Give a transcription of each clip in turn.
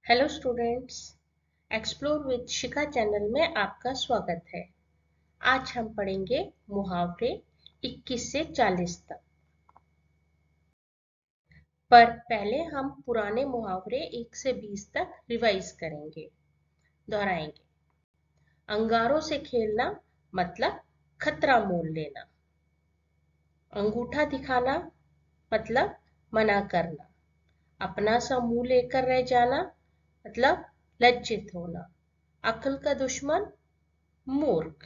Hello students, explore with Shikha channel में आपका स्वागत है। आज हम पढ़ेंगे मुहावरे 21 से 40 तक। पर पहले हम पुराने मुहावरे 1 से 20 तक रिवाइज करेंगे, दोहराएंगे। अंगारों से खेलना मतलब खतरा मोल लेना। अंगूठा दिखाना मतलब मना करना। अपना सा मुंह लेकर रह जाना मतलब लज्जित होना। अक्ल का दुश्मन मूर्ख।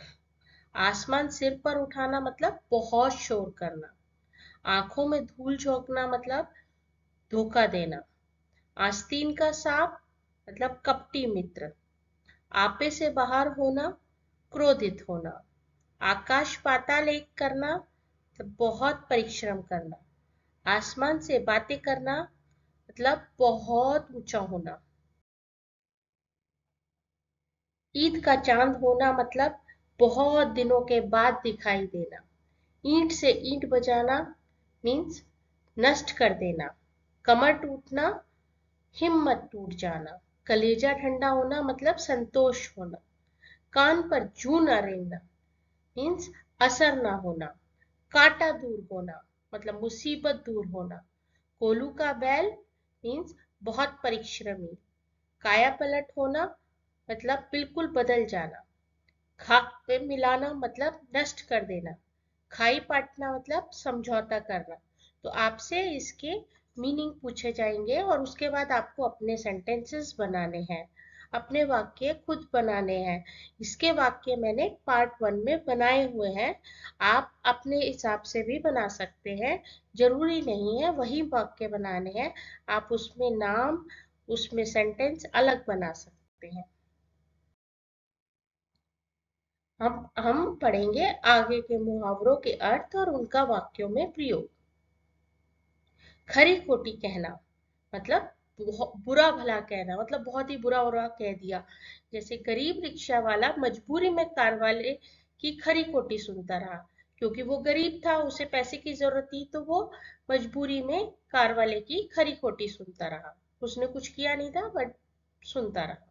आसमान सिर पर उठाना मतलब बहुत शोर करना। आंखों में धूल झोंकना मतलब धोखा देना। आस्तीन का सांप मतलब कपटी मित्र। आपे से बाहर होना क्रोधित होना। आकाश पाताल एक करना मतलब बहुत परिश्रम करना। आसमान से बातें करना मतलब बहुत ऊंचा होना। ईद का चांद होना मतलब बहुत दिनों के बाद दिखाई देना। ईंट से ईंट बजाना मीन्स नष्ट कर देना। कमर टूटना हिम्मत टूट जाना। कलेजा ठंडा होना मतलब संतोष होना। कान पर जूं न रेंगना मीन्स असर ना होना। कांटा दूर होना मतलब मुसीबत दूर होना। कोलू का बैल मीन्स बहुत परिश्रमी। काया पलट होना मतलब बिल्कुल बदल जाना। खाक पे मिलाना मतलब नष्ट कर देना। खाई पाटना मतलब समझौता करना। तो आपसे इसके मीनिंग पूछे जाएंगे और उसके बाद आपको अपने सेंटेंसेस बनाने हैं, अपने वाक्य खुद बनाने हैं। इसके वाक्य मैंने पार्ट 1 में बनाए हुए हैं। आप अपने हिसाब से भी बना सकते हैं, जरूरी नहीं है वही वाक्य बनाने हैं। आप उसमें नाम, उसमें सेंटेंस अलग बना सकते हैं। हम पढ़ेंगे आगे के मुहावरों के अर्थ और उनका वाक्यों में प्रयोग। खरी खोटी कहना मतलब बुरा भला कहना, मतलब बहुत ही बुरा बुरा कह दिया। जैसे गरीब रिक्शा वाला मजबूरी में कार वाले की खरी खोटी सुनता रहा। क्योंकि वो गरीब था, उसे पैसे की जरूरत थी, तो वो मजबूरी में कार वाले की खरी खोटी सुनता रहा। उसने कुछ किया नहीं था बट सुनता रहा।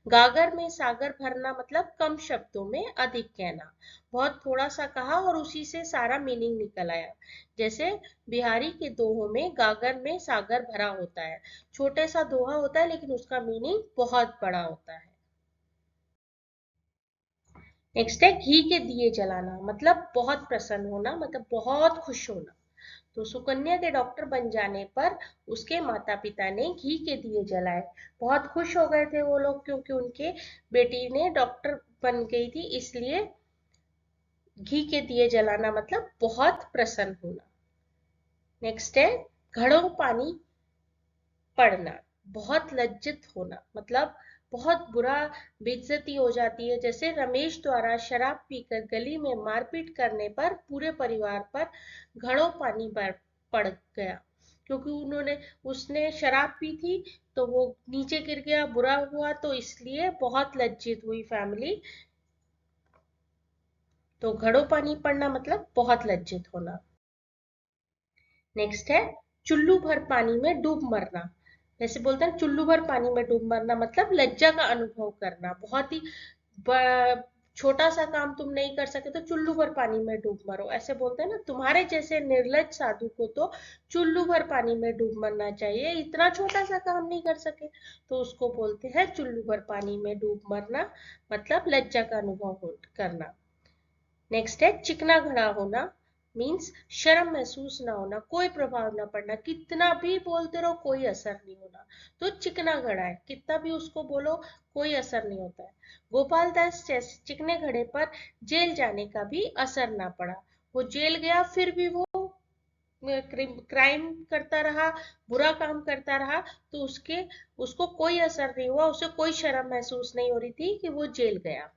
गागर में सागर भरना मतलब कम शब्दों में अधिक कहना। बहुत थोड़ा सा कहा और उसी से सारा मीनिंग निकल आया। जैसे बिहारी के दोहों में गागर में सागर भरा होता है। छोटे सा दोहा होता है लेकिन उसका मीनिंग बहुत बड़ा होता है। नेक्स्ट है घी के दिए जलाना मतलब बहुत प्रसन्न होना, मतलब बहुत खुश होना। तो सुकन्या के डॉक्टर बन जाने पर उसके माता पिता ने घी के दिए जलाए। बहुत खुश हो गए थे वो लोग, क्योंकि उनके बेटी ने डॉक्टर बन गई थी, इसलिए घी के दिए जलाना मतलब बहुत प्रसन्न होना। नेक्स्ट है घड़ों पानी पड़ना, बहुत लज्जित होना, मतलब बहुत बुरा बेइज्जती हो जाती है। जैसे रमेश द्वारा शराब पीकर गली में मारपीट करने पर पूरे परिवार पर घड़ों पानी पड़ गया। क्योंकि उसने शराब पी थी, तो वो नीचे गिर गया, बुरा हुआ, तो इसलिए बहुत लज्जित हुई फैमिली। तो घड़ों पानी पड़ना मतलब बहुत लज्जित होना। नेक्स्ट है चुल्लू भर पानी में डूब मरना। जैसे बोलते हैं चुल्लू भर पानी में डूब मरना, मतलब लज्जा का अनुभव करना। बहुत ही छोटा सा काम तुम नहीं कर सके तो चुल्लू भर पानी में डूब मरो, ऐसे बोलते हैं ना। तुम्हारे जैसे निर्लज साधु को तो चुल्लू भर पानी में डूब मरना चाहिए, इतना छोटा सा काम नहीं कर सके तो उसको बोलते हैं चुल्लू भर पानी में डूब मरना, मतलब लज्जा का अनुभव करना। नेक्स्ट है चिकना घड़ा होना, मीन्स शर्म महसूस ना होना, कोई प्रभाव ना पड़ना, कितना भी बोलते रहो कोई असर नहीं होना। तो चिकना घड़ा है, कितना भी उसको बोलो कोई असर नहीं होता है। गोपाल दास जैसे चिकने घड़े पर जेल जाने का भी असर ना पड़ा। वो जेल गया फिर भी वो क्राइम करता रहा, बुरा काम करता रहा, तो उसको कोई असर नहीं हुआ, उसे कोई शर्म महसूस नहीं हो रही थी कि वो जेल गया।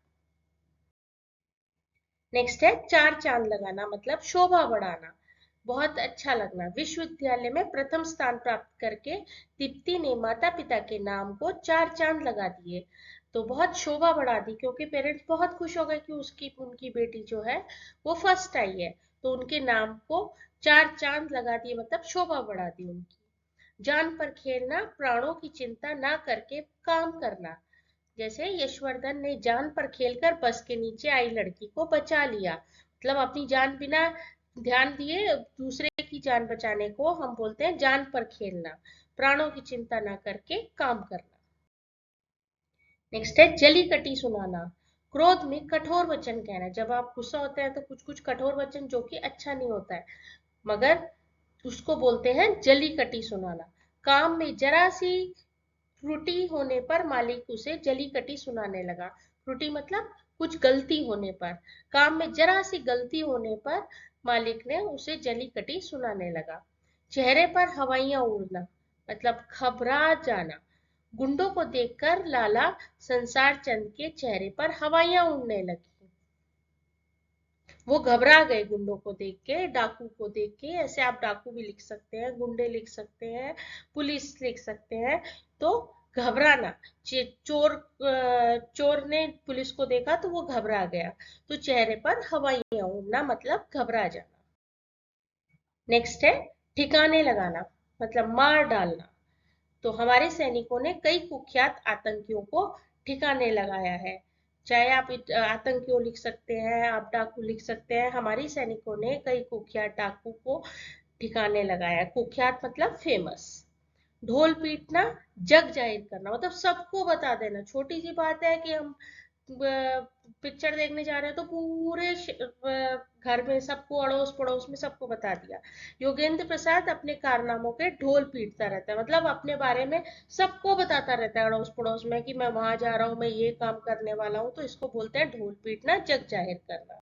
नेक्स्ट है चार चांद लगाना, मतलब शोभा बढ़ाना, बहुत अच्छा लगना। विश्वविद्यालय में प्रथम स्थान प्राप्त करके दीप्ति ने माता पिता के नाम को चार चांद लगा दिए। तो बहुत शोभा बढ़ा दी, क्योंकि पेरेंट्स बहुत खुश हो गए कि उसकी उनकी बेटी जो है वो फर्स्ट आई है, तो उनके नाम को चार चांद लगा दिए, मतलब शोभा बढ़ा दी उनकी। जान पर खेलना, प्राणों की चिंता ना करके काम करना। जैसे यशवर्धन ने जान पर खेलकर बस के नीचे आई लड़की को बचा लिया, मतलब अपनी जान बिना ध्यान दिए दूसरे की जान बचाने को हम बोलते हैं जान पर खेलना, प्राणों की चिंता ना करके काम करना। नेक्स्ट है जली कटी सुनाना, क्रोध में कठोर वचन कहना। जब आप गुस्सा होते हैं तो कुछ कुछ कठोर वचन जो कि अच्छा नहीं होता है, मगर उसको बोलते हैं जली कटी सुनाना। काम में जरा सी त्रुटि होने पर मालिक उसे जली कटी सुनाने लगा। त्रुटि मतलब कुछ गलती होने पर, काम में जरा सी गलती होने पर मालिक ने उसे जली कटी सुनाने लगा। चेहरे पर हवाइयां उड़ना मतलब घबरा जाना। गुंडों को देखकर लाला संसार चंद के चेहरे पर हवाइयां उड़ने लगी। वो घबरा गए गुंडों को देख के, डाकू को देख के। ऐसे आप डाकू भी लिख सकते हैं, गुंडे लिख सकते हैं, पुलिस लिख सकते हैं। तो घबराना, चोर ने पुलिस को देखा तो वो घबरा गया, तो चेहरे पर हवाइयां उड़ना मतलब घबरा जाना। नेक्स्ट है ठिकाने लगाना मतलब मार डालना। तो हमारे सैनिकों ने कई कुख्यात आतंकियों को ठिकाने लगाया है। चाहे आप आतंकियों लिख सकते हैं, आप डाकू लिख सकते हैं। हमारे सैनिकों ने कई कुख्यात डाकू को ठिकाने लगाया। कुख्यात मतलब फेमस। ढोल पीटना, जग जाहिर करना मतलब सबको बता देना। छोटी सी बात है कि हम पिक्चर देखने जा रहे हैं तो पूरे घर में सबको, अड़ोस पड़ोस में सबको बता दिया। योगेंद्र प्रसाद अपने कारनामों के ढोल पीटता रहता है, मतलब अपने बारे में सबको बताता रहता है अड़ोस पड़ोस में कि मैं वहां जा रहा हूँ, मैं ये काम करने वाला हूँ। तो इसको बोलते हैं ढोल पीटना, जग जाहिर करना।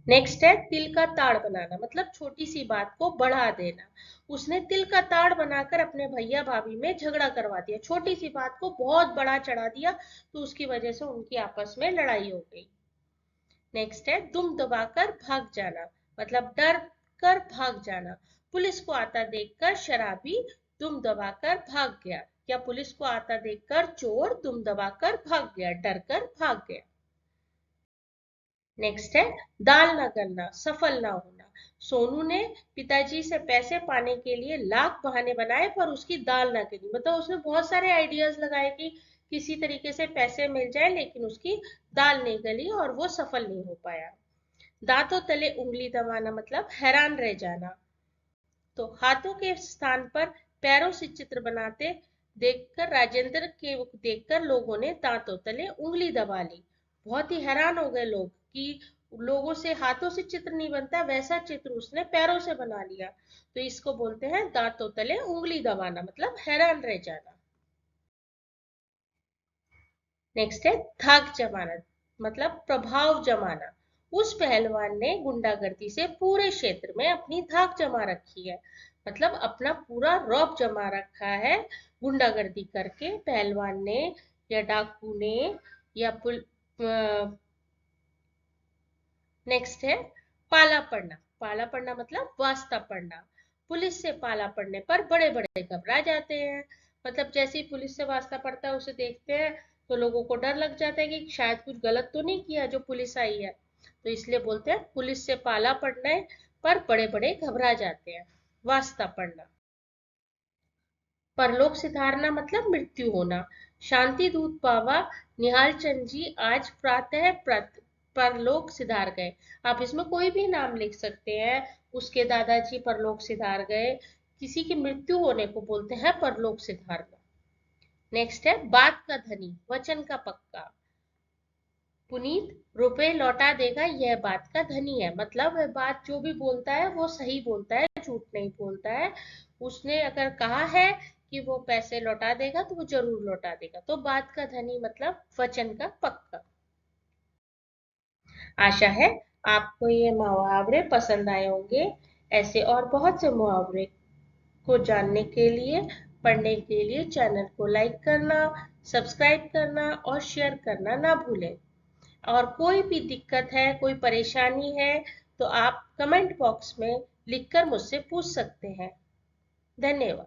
नेक्स्ट है तिल का ताड़ बनाना मतलब छोटी सी बात को बढ़ा देना। उसने तिल का ताड़ बनाकर अपने भैया भाभी में झगड़ा करवा दिया। छोटी सी बात को बहुत बड़ा चढ़ा दिया, तो उसकी वजह से उनकी आपस में लड़ाई हो गई। नेक्स्ट है दुम दबाकर भाग जाना मतलब डर कर भाग जाना। पुलिस को आता देखकर शराबी दुम दबाकर भाग गया, या पुलिस को आता देखकर चोर दुम दबाकर भाग गया, डर कर भाग गया। नेक्स्ट है दाल ना करना, सफल ना होना। सोनू ने पिताजी से पैसे पाने के लिए लाख बहाने बनाए पर उसकी दाल ना गिरी, मतलब उसने बहुत सारे आइडियाज लगाए कि किसी तरीके से पैसे मिल जाए, लेकिन उसकी दाल नहीं गली और वो सफल नहीं हो पाया। दांतों तले उंगली दबाना मतलब हैरान रह जाना। तो हाथों के स्थान पर पैरों से चित्र बनाते देखकर राजेंद्र के देखकर लोगों ने दांतों तले उंगली दबा ली। बहुत ही हैरान हो गए लोग कि लोगों से हाथों से चित्र नहीं बनता, वैसा चित्र उसने पैरों से बना लिया। तो इसको बोलते हैं दांतों तले उंगली दबाना मतलब हैरान रह जाना। नेक्स्ट है धाक जमाना मतलब प्रभाव जमाना। उस पहलवान ने गुंडागर्दी से पूरे क्षेत्र में अपनी धाक जमा रखी है, मतलब अपना पूरा रौब जमा रखा है गुंडागर्दी करके। पहलवान ने या डाकू ने या नेक्स्ट है पाला पड़ना। पाला पड़ना मतलब वास्ता पड़ना। पुलिस से पाला पड़ने पर बड़े बड़े घबरा जाते हैं, मतलब जैसे ही पुलिस से वास्ता पड़ता है उसे देखते हैं तो लोगों को डर लग जाता है कि शायद कुछ गलत तो नहीं किया जो पुलिस आई है। तो इसलिए बोलते हैं पुलिस से पाला पड़ने पर बड़े बड़े घबरा जाते हैं, वास्ता पड़ना। परलोक सिधारना मतलब मृत्यु होना। शांति दूत बाबा निहाल चंद जी आज प्रातः परलोक सिधार गए। आप इसमें कोई भी नाम लिख सकते हैं। उसके दादाजी परलोक सिधार गए, किसी की मृत्यु होने को बोलते हैं परलोक सिधारना। नेक्स्ट है बात का धनी, वचन का पक्का। पुनीत रुपए लौटा देगा, यह बात का धनी है, मतलब वह बात जो भी बोलता है वो सही बोलता है, झूठ नहीं बोलता है। उसने अगर कहा है कि वो पैसे लौटा देगा तो वो जरूर लौटा देगा। तो बात का धनी मतलब वचन का पक्का। आशा है आपको ये मुहावरे पसंद आए होंगे। ऐसे और बहुत से मुहावरे को जानने के लिए, पढ़ने के लिए चैनल को लाइक करना, सब्सक्राइब करना और शेयर करना ना भूलें। और कोई भी दिक्कत है, कोई परेशानी है, तो आप कमेंट बॉक्स में लिखकर मुझसे पूछ सकते हैं। धन्यवाद।